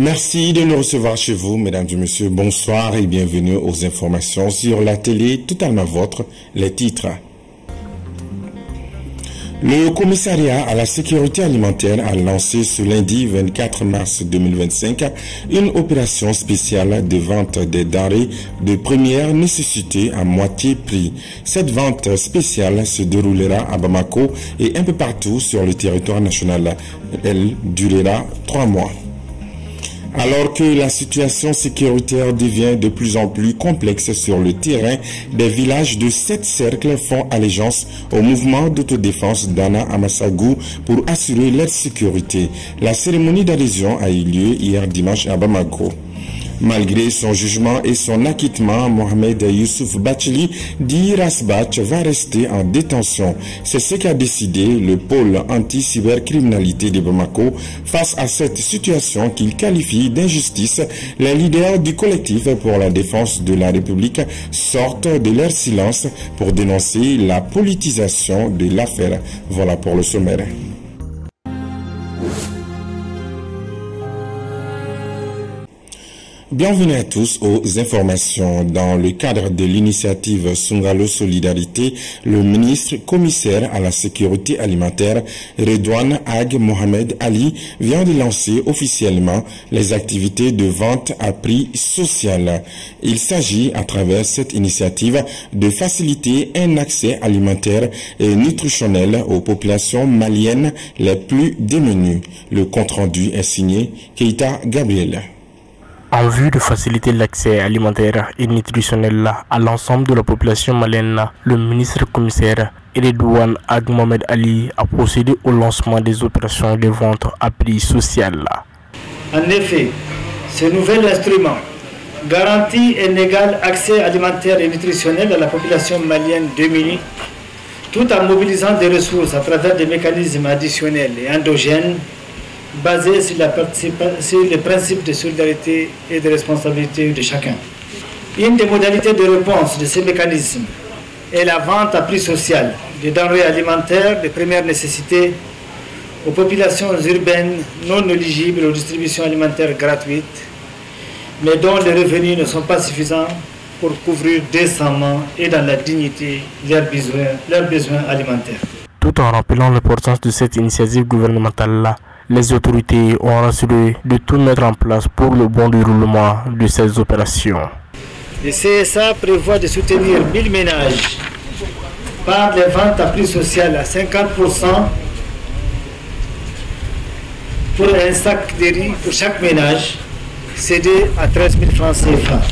Merci de nous recevoir chez vous, mesdames et messieurs. Bonsoir et bienvenue aux informations sur la télé totalement vôtre, les titres. Le commissariat à la sécurité alimentaire a lancé ce lundi 24 mars 2025 une opération spéciale de vente des denrées de première nécessité à moitié prix. Cette vente spéciale se déroulera à Bamako et un peu partout sur le territoire national. Elle durera 3 mois. Alors que la situation sécuritaire devient de plus en plus complexe sur le terrain, des villages de 7 cercles font allégeance au mouvement d'autodéfense d'Anna Amassagu pour assurer leur sécurité. La cérémonie d'adhésion a eu lieu hier dimanche à Bamako. Malgré son jugement et son acquittement, Mohamed Youssouf Bachli, dit Rasbach, va rester en détention. C'est ce qu'a décidé le pôle anti-cybercriminalité de Bamako. Face à cette situation qu'il qualifie d'injustice, les leaders du collectif pour la défense de la République sortent de leur silence pour dénoncer la politisation de l'affaire. Voilà pour le sommaire. Bienvenue à tous aux informations. Dans le cadre de l'initiative Sungalo Solidarité, le ministre commissaire à la sécurité alimentaire, Redouane Ag Mohamed Ali, vient de lancer officiellement les activités de vente à prix social. Il s'agit, à travers cette initiative, de faciliter un accès alimentaire et nutritionnel aux populations maliennes les plus démunies. Le compte-rendu est signé Keita Gabriel. En vue de faciliter l'accès alimentaire et nutritionnel à l'ensemble de la population malienne, le ministre commissaire Redouane Ag Mohamed Ali a procédé au lancement des opérations de vente à prix social. En effet, ce nouvel instrument garantit un égal accès alimentaire et nutritionnel à la population malienne démunie, tout en mobilisant des ressources à travers des mécanismes additionnels et endogènes basé sur les principes de solidarité et de responsabilité de chacun. Une des modalités de réponse de ces mécanismes est la vente à prix social des denrées alimentaires de première nécessité aux populations urbaines non éligibles aux distributions alimentaires gratuites, mais dont les revenus ne sont pas suffisants pour couvrir décemment et dans la dignité leurs besoins alimentaires. Tout en rappelant l'importance de cette initiative gouvernementale, les autorités ont rassuré de tout mettre en place pour le bon déroulement de ces opérations. Le CSA prévoit de soutenir 1000 ménages par les ventes à prix social à 50% pour un sac de riz pour chaque ménage, cédé à 13 000 francs CFA.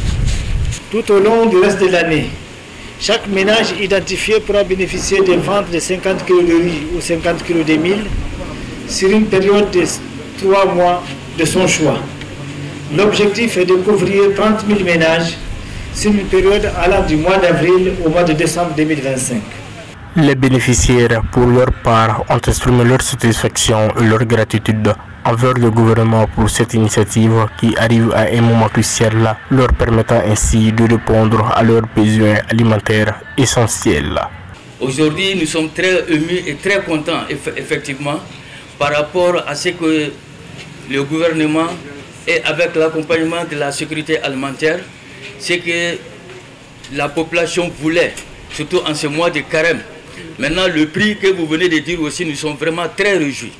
Tout au long du reste de l'année, chaque ménage identifié pourra bénéficier des ventes de 50 kg de riz ou 50 kg de mil sur une période de 3 mois de son choix. L'objectif est de couvrir 30 000 ménages sur une période allant du mois d'avril au mois de décembre 2025. Les bénéficiaires, pour leur part, ont exprimé leur satisfaction et leur gratitude envers le gouvernement pour cette initiative qui arrive à un moment crucial, leur permettant ainsi de répondre à leurs besoins alimentaires essentiels. Aujourd'hui, nous sommes très émus et très contents, effectivement, par rapport à ce que le gouvernement et avec l'accompagnement de la sécurité alimentaire, ce que la population voulait, surtout en ce mois de carême. Maintenant, le prix que vous venez de dire aussi, nous sommes vraiment très réjouis.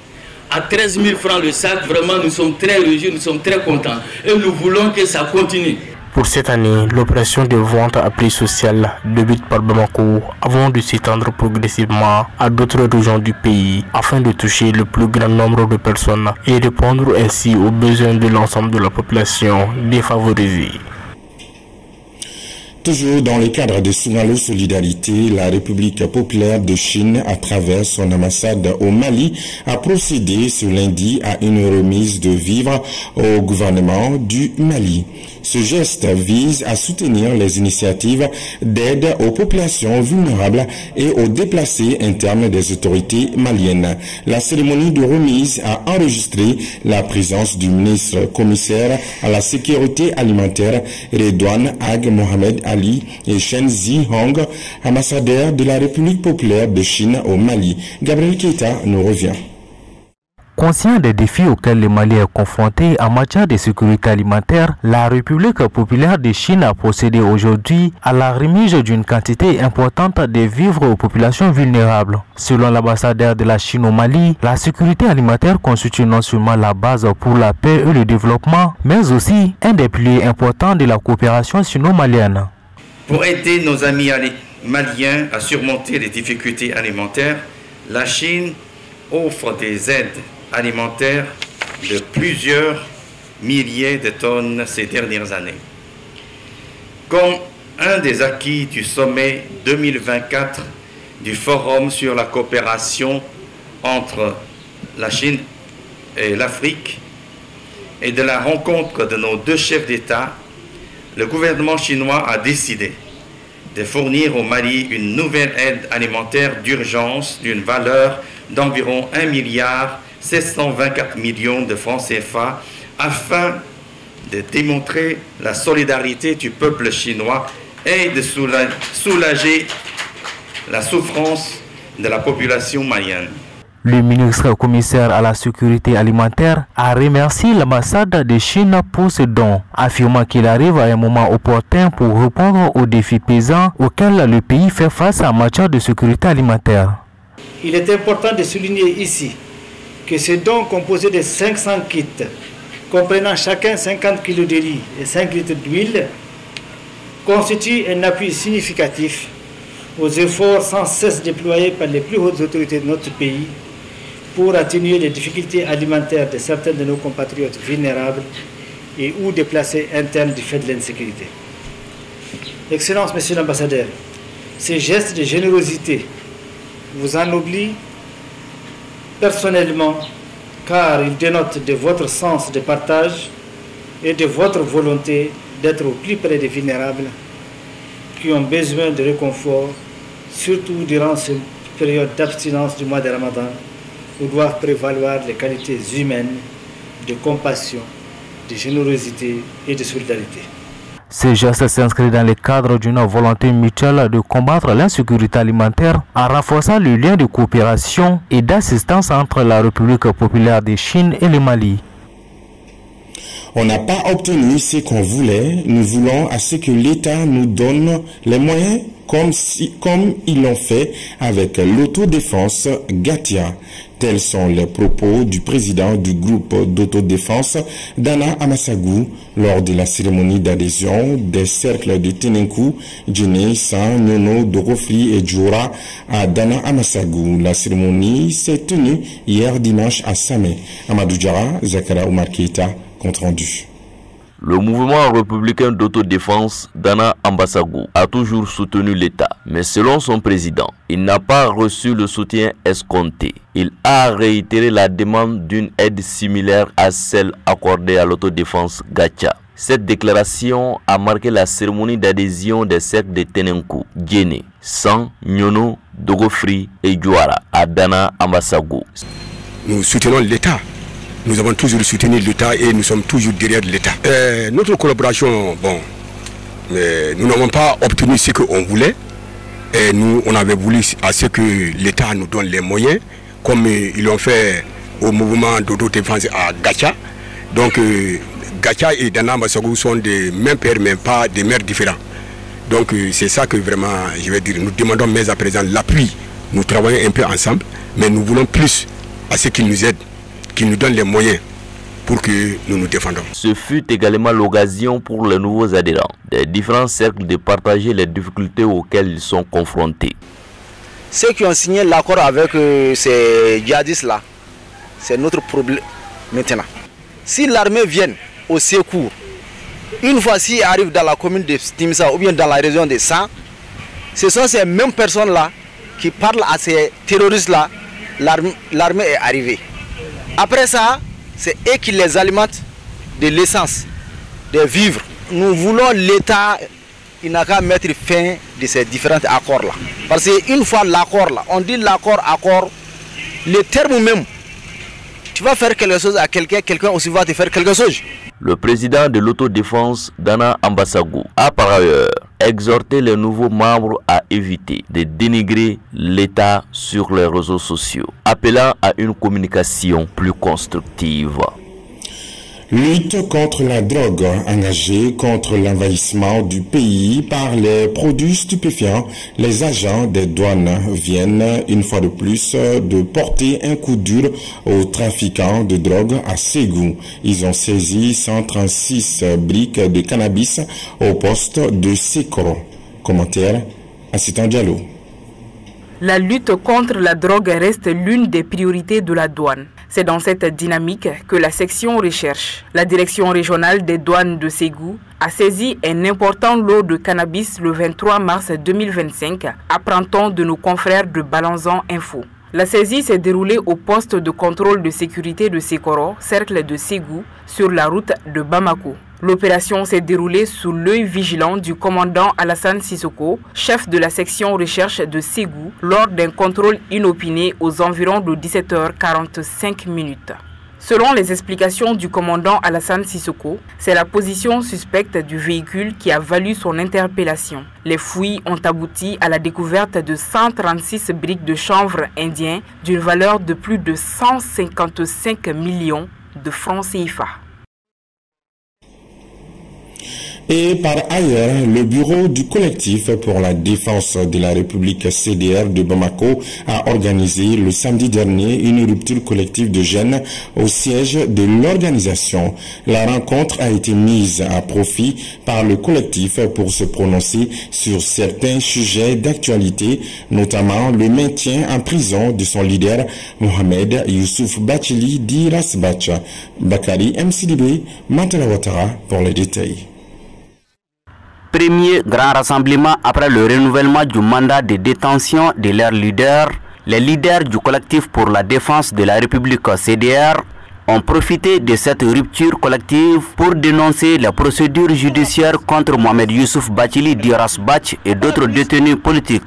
À 13 000 francs le sac, vraiment, nous sommes très réjouis, nous sommes très contents. Et nous voulons que ça continue. Pour cette année, l'opération de vente à prix social débute par Bamako avant de s'étendre progressivement à d'autres régions du pays afin de toucher le plus grand nombre de personnes et répondre ainsi aux besoins de l'ensemble de la population défavorisée. Toujours dans le cadre de Sungalo Solidarité, la République populaire de Chine, à travers son ambassade au Mali, a procédé ce lundi à une remise de vivres au gouvernement du Mali. Ce geste vise à soutenir les initiatives d'aide aux populations vulnérables et aux déplacés internes des autorités maliennes. La cérémonie de remise a enregistré la présence du ministre commissaire à la sécurité alimentaire Redouane Ag Mohamed Ali et Shen Zihong, ambassadeur de la République populaire de Chine au Mali. Gabriel Keita nous revient. Conscient des défis auxquels le Mali est confronté en matière de sécurité alimentaire, la République populaire de Chine a procédé aujourd'hui à la remise d'une quantité importante de vivres aux populations vulnérables. Selon l'ambassadeur de la Chine au Mali, la sécurité alimentaire constitue non seulement la base pour la paix et le développement, mais aussi un des piliers importants de la coopération sino-malienne. Pour aider nos amis maliens à surmonter les difficultés alimentaires, la Chine offre des aides alimentaires de plusieurs milliers de tonnes ces dernières années. Comme un des acquis du sommet 2024 du Forum sur la coopération entre la Chine et l'Afrique et de la rencontre de nos deux chefs d'État, le gouvernement chinois a décidé de fournir au Mali une nouvelle aide alimentaire d'urgence d'une valeur d'environ 1,724 milliard de francs CFA afin de démontrer la solidarité du peuple chinois et de soulager la souffrance de la population malienne. Le ministre commissaire à la sécurité alimentaire a remercié l'ambassade de Chine pour ce don, affirmant qu'il arrive à un moment opportun pour répondre aux défis pesants auxquels le pays fait face en matière de sécurité alimentaire. Il est important de souligner ici que ce don composé de 500 kits, comprenant chacun 50 kg de riz et 5 litres d'huile, constitue un appui significatif aux efforts sans cesse déployés par les plus hautes autorités de notre pays pour atténuer les difficultés alimentaires de certains de nos compatriotes vulnérables et ou déplacés internes du fait de l'insécurité. Excellence, Monsieur l'ambassadeur, ces gestes de générosité vous ennoblit personnellement car ils dénotent de votre sens de partage et de votre volonté d'être au plus près des vulnérables qui ont besoin de réconfort, surtout durant cette période d'abstinence du mois de Ramadan, où doivent prévaloir les qualités humaines de compassion, de générosité et de solidarité. Ces gestes s'inscrivent dans le cadre d'une volonté mutuelle de combattre l'insécurité alimentaire en renforçant le lien de coopération et d'assistance entre la République populaire de Chine et le Mali. On n'a pas obtenu ce qu'on voulait. Nous voulons à ce que l'État nous donne les moyens comme ils l'ont fait avec l'autodéfense Gatia. Tels sont les propos du président du groupe d'autodéfense Dana Amasagu lors de la cérémonie d'adhésion des cercles de Tenenkou, Djene, San, Nyono, Dogofri et Djoura à Dana Amasagu. La cérémonie s'est tenue hier dimanche à Samé. Amadou Diara, Zakara Oumar Keita, compte rendu. Le mouvement républicain d'autodéfense Dana Amasagu a toujours soutenu l'État, mais selon son président, il n'a pas reçu le soutien escompté. Il a réitéré la demande d'une aide similaire à celle accordée à l'autodéfense Gacha. Cette déclaration a marqué la cérémonie d'adhésion des cercles de Tenenkou, Djene, San, Nyono, Dogofri et Djouara à Dana Amasagu. Nous soutenons l'État. Nous avons toujours soutenu l'État et nous sommes toujours derrière l'État. Notre collaboration, bon, nous n'avons pas obtenu ce qu'on voulait. Et nous, on avait voulu à ce que l'État nous donne les moyens, comme ils l'ont fait au mouvement d'autodéfense à Gacha. Donc, Gacha et Dana Amasagu sont des mêmes pères, mais pas des mères différents. Donc, c'est ça que vraiment, je vais dire, nous demandons mais à présent l'appui. Nous travaillons un peu ensemble, mais nous voulons plus à ce qu'ils nous aident, qu'ils nous donnent les moyens pour que nous nous défendons. Ce fut également l'occasion pour les nouveaux adhérents des différents cercles de partager les difficultés auxquelles ils sont confrontés. Ceux qui ont signé l'accord avec ces djihadistes-là, c'est notre problème maintenant. Si l'armée vient au secours, une fois s'ils arrivent dans la commune de Timsa ou bien dans la région de San, ce sont ces mêmes personnes-là qui parlent à ces terroristes-là, l'armée est arrivée. Après ça, c'est eux qui les alimentent de l'essence, des vivres. Nous voulons l'État, il n'a qu'à mettre fin de ces différents accords-là. Parce qu'une fois l'accord là, on dit l'accord, accord, le terme même, tu vas faire quelque chose à quelqu'un, quelqu'un aussi va te faire quelque chose. Le président de l'autodéfense, Dana Ambassagou, a par ailleurs exhorté les nouveaux membres à éviter de dénigrer l'État sur les réseaux sociaux, appelant à une communication plus constructive. Lutte contre la drogue, engagée contre l'envahissement du pays par les produits stupéfiants. Les agents des douanes viennent une fois de plus de porter un coup dur aux trafiquants de drogue à Ségou. Ils ont saisi 136 briques de cannabis au poste de Sékoro. Commentaire, Assistant Diallo. La lutte contre la drogue reste l'une des priorités de la douane. C'est dans cette dynamique que la section recherche, la direction régionale des douanes de Ségou, a saisi un important lot de cannabis le 23 mars 2025, apprend-on de nos confrères de Balanzan Info. La saisie s'est déroulée au poste de contrôle de sécurité de Sékoro, cercle de Ségou, sur la route de Bamako. L'opération s'est déroulée sous l'œil vigilant du commandant Alassane Sissoko, chef de la section recherche de Ségou, lors d'un contrôle inopiné aux environs de 17h45. Selon les explications du commandant Alassane Sissoko, c'est la position suspecte du véhicule qui a valu son interpellation. Les fouilles ont abouti à la découverte de 136 briques de chanvre indien d'une valeur de plus de 155 millions de francs CFA. Et par ailleurs, le bureau du collectif pour la défense de la République CDR de Bamako a organisé le samedi dernier une rupture collective de jeunes au siège de l'organisation. La rencontre a été mise à profit par le collectif pour se prononcer sur certains sujets d'actualité, notamment le maintien en prison de son leader Mohamed Youssouf Bachili dit Rasbacha. Bakari MCDB, Mantala Ouattara pour les détails. Premier grand rassemblement après le renouvellement du mandat de détention de leurs leaders, les leaders du collectif pour la défense de la République CDR ont profité de cette rupture collective pour dénoncer la procédure judiciaire contre Mohamed Youssouf Bachili Dirasbach et d'autres détenus politiques.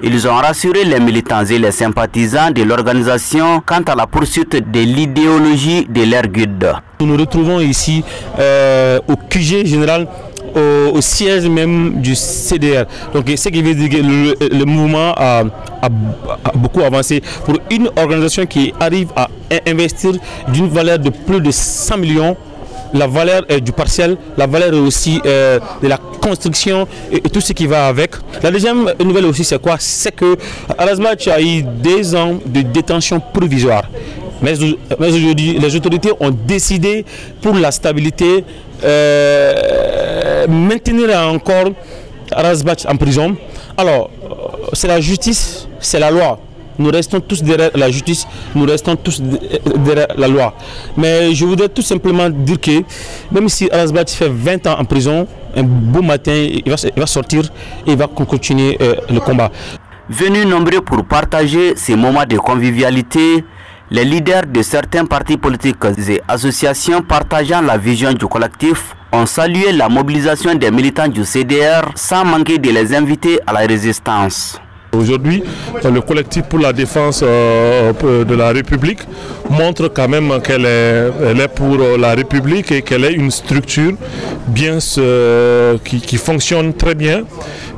Ils ont rassuré les militants et les sympathisants de l'organisation quant à la poursuite de l'idéologie de leur guide. Nous nous retrouvons ici au QG général, au siège même du CDR. Donc ce qui veut dire que le mouvement a beaucoup avancé pour une organisation qui arrive à investir d'une valeur de plus de 100 millions. La valeur du partiel, la valeur aussi de la construction et tout ce qui va avec. La deuxième nouvelle aussi, c'est quoi? C'est que Rasbach a eu 2 ans de détention provisoire. Mais aujourd'hui, les autorités ont décidé pour la stabilité maintenir encore Rasbach en prison. Alors, c'est la justice, c'est la loi. Nous restons tous derrière la justice, nous restons tous derrière la loi. Mais je voudrais tout simplement dire que même si Rasbach fait 20 ans en prison, un beau matin, il va sortir et il va continuer le combat. Venus nombreux pour partager ces moments de convivialité, les leaders de certains partis politiques et associations partageant la vision du collectif ont salué la mobilisation des militants du CDR sans manquer de les inviter à la résistance. Aujourd'hui, le collectif pour la défense de la République montre quand même qu'elle est pour la République et qu'elle est une structure qui fonctionne très bien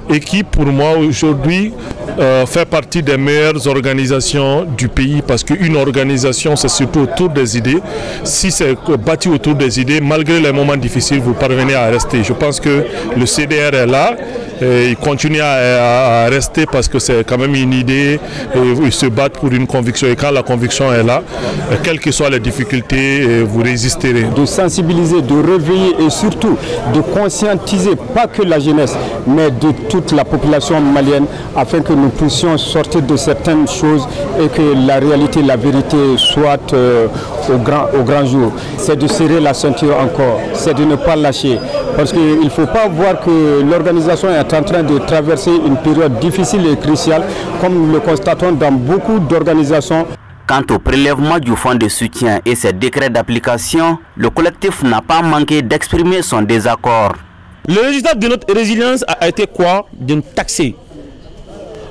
et qui, pour moi, aujourd'hui, fait partie des meilleures organisations du pays, parce qu'une organisation, c'est surtout autour des idées. Si c'est bâti autour des idées, malgré les moments difficiles, vous parvenez à rester. Je pense que le CDR est là. Et ils continuent à rester parce que c'est quand même une idée, et ils se battent pour une conviction, et quand la conviction est là, quelles que soient les difficultés, vous résisterez. De sensibiliser, de réveiller et surtout de conscientiser pas que la jeunesse mais de toute la population malienne afin que nous puissions sortir de certaines choses et que la réalité, la vérité soit au grand jour. C'est de serrer la ceinture encore, c'est de ne pas lâcher, parce qu'il ne faut pas voir que l'organisation est en train de traverser une période difficile et cruciale, comme nous le constatons dans beaucoup d'organisations. Quant au prélèvement du fonds de soutien et ses décrets d'application, le collectif n'a pas manqué d'exprimer son désaccord. Le résultat de notre résilience a été quoi? De nous taxer.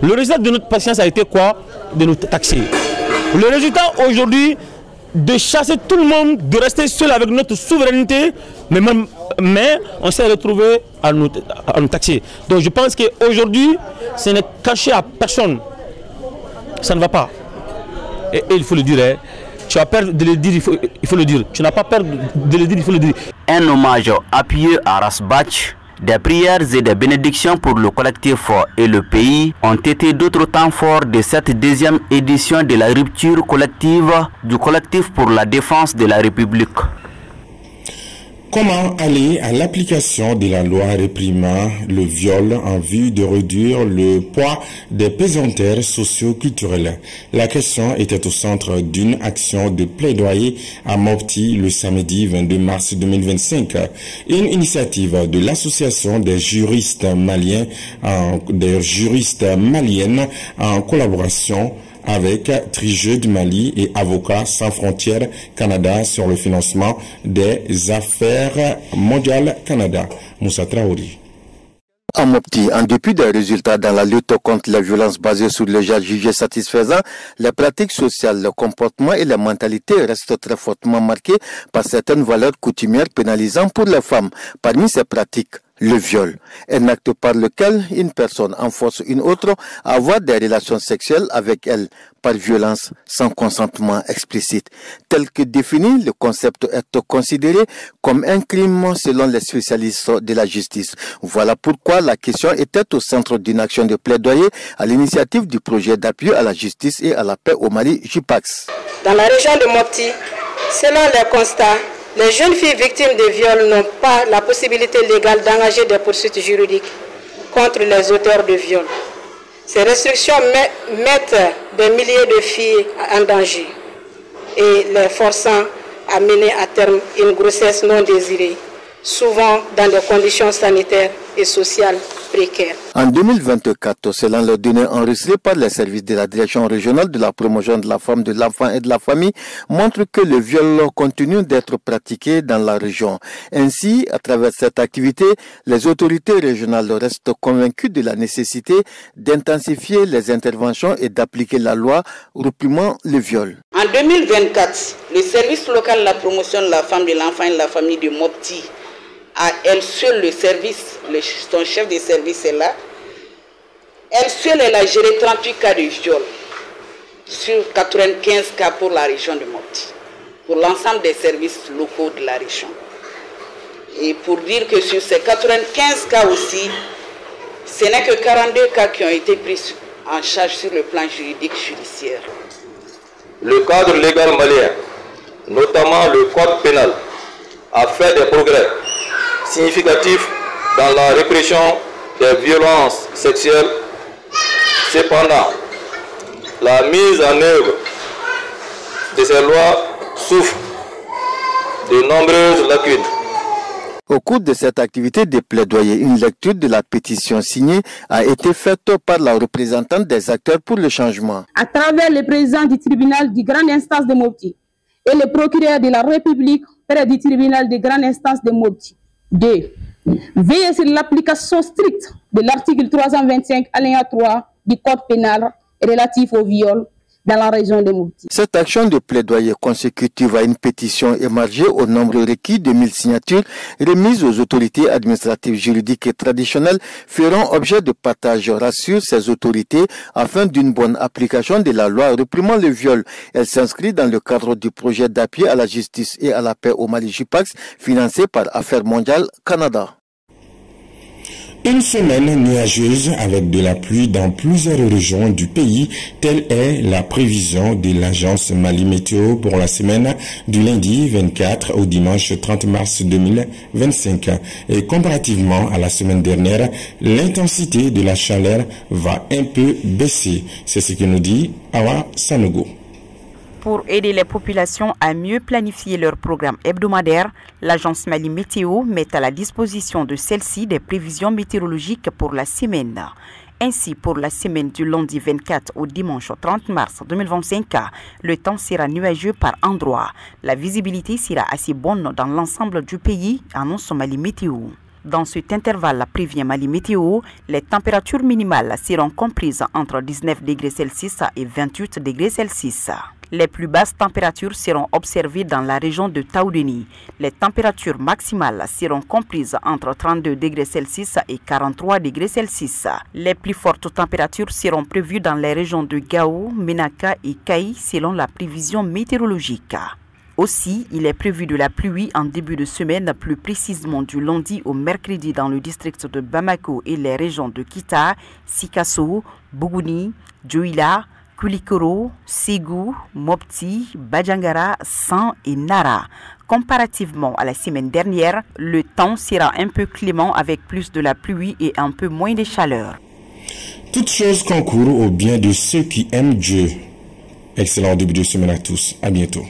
Le résultat de notre patience a été quoi? De nous taxer. Le résultat aujourd'hui de chasser tout le monde, de rester seul avec notre souveraineté, mais on s'est retrouvé à nous taxer. Donc je pense qu'aujourd'hui, ce n'est caché à personne. Ça ne va pas. Et il faut le dire. Hein. Tu as peur de le dire, il faut le dire. Tu n'as pas peur de le dire, il faut le dire. Un hommage appuyé à Rasbach. Des prières et des bénédictions pour le collectif et le pays ont été d'autres temps forts de cette deuxième édition de la rupture collective du collectif pour la défense de la République. Comment aller à l'application de la loi réprimant le viol en vue de réduire le poids des pesanteurs socio-culturelles? La question était au centre d'une action de plaidoyer à Mopti le samedi 22 mars 2025. Une initiative de l'association des juristes maliennes en collaboration avec Trigeux du Mali et Avocats sans frontières Canada sur le financement des affaires mondiales Canada. Moussa Traoré. À Mopti, en dépit des résultats dans la lutte contre les violences basées sur le genre jugé satisfaisant, les pratiques sociales, le comportement et les mentalités restent très fortement marquées par certaines valeurs coutumières pénalisant pour les femmes. Parmi ces pratiques, le viol, un acte par lequel une personne enforce une autre à avoir des relations sexuelles avec elle par violence sans consentement explicite. Tel que défini, le concept est considéré comme un crime selon les spécialistes de la justice. Voilà pourquoi la question était au centre d'une action de plaidoyer à l'initiative du projet d'appui à la justice et à la paix au Mali, JUPAX. Dans la région de Mopti, selon les constats, les jeunes filles victimes de viols n'ont pas la possibilité légale d'engager des poursuites juridiques contre les auteurs de viols. Ces restrictions mettent des milliers de filles en danger et les forçant à mener à terme une grossesse non désirée, souvent dans des conditions sanitaires et sociales précaires. En 2024, selon les données enregistrées par les services de la Direction régionale de la promotion de la femme, de l'enfant et de la famille, montrent que le viol continue d'être pratiqué dans la région. Ainsi, à travers cette activité, les autorités régionales restent convaincues de la nécessité d'intensifier les interventions et d'appliquer la loi réprimant le viol. En 2024, le service local de la promotion de la femme, de l'enfant et de la famille de Mopti, à elle seule le service, son chef de service est là. Elle seule, elle a géré 38 cas de viol sur 95 cas pour la région de Mopti, pour l'ensemble des services locaux de la région. Et pour dire que sur ces 95 cas aussi, ce n'est que 42 cas qui ont été pris en charge sur le plan juridique judiciaire. Le cadre légal malien, notamment le code pénal, a fait des progrès significatif dans la répression des violences sexuelles. Cependant, la mise en œuvre de ces lois souffre de nombreuses lacunes. Au cours de cette activité de plaidoyer, une lecture de la pétition signée a été faite par la représentante des acteurs pour le changement. À travers le président du tribunal de grande instance de Mopti et le procureur de la République près du tribunal de grande instance de Mopti. 2. Veiller sur l'application stricte de l'article 325 alinéa 3 du code pénal relatif au viol dans la région de Mopti. Cette action de plaidoyer consécutive à une pétition émargée au nombre requis de 1000 signatures remises aux autorités administratives, juridiques et traditionnelles feront objet de partage, rassure ces autorités, afin d'une bonne application de la loi réprimant le viol. Elle s'inscrit dans le cadre du projet d'appui à la justice et à la paix au Mali JUPAX, financé par Affaires mondiales Canada. Une semaine nuageuse avec de la pluie dans plusieurs régions du pays, telle est la prévision de l'agence Mali Météo pour la semaine du lundi 24 au dimanche 30 mars 2025. Et comparativement à la semaine dernière, l'intensité de la chaleur va un peu baisser. C'est ce que nous dit Awa Sanogo. Pour aider les populations à mieux planifier leur programme hebdomadaire, l'agence Mali Météo met à la disposition de celle-ci des prévisions météorologiques pour la semaine. Ainsi, pour la semaine du lundi 24 au dimanche 30 mars 2025, le temps sera nuageux par endroits. La visibilité sera assez bonne dans l'ensemble du pays, annonce Mali Météo. Dans cet intervalle, prévient Mali Météo, les températures minimales seront comprises entre 19 degrés Celsius et 28 degrés Celsius. Les plus basses températures seront observées dans la région de Taoudeni. Les températures maximales seront comprises entre 32 degrés Celsius et 43 degrés Celsius. Les plus fortes températures seront prévues dans les régions de Gao, Menaka et Kaï selon la prévision météorologique. Aussi, il est prévu de la pluie en début de semaine, plus précisément du lundi au mercredi dans le district de Bamako et les régions de Kita, Sikasso, Bougouni, Djoila, Kulikoro, Ségou, Mopti, Badjangara, San et Nara. Comparativement à la semaine dernière, le temps sera un peu clément avec plus de la pluie et un peu moins de chaleur. Toutes choses concourent au bien de ceux qui aiment Dieu. Excellent début de semaine à tous. À bientôt.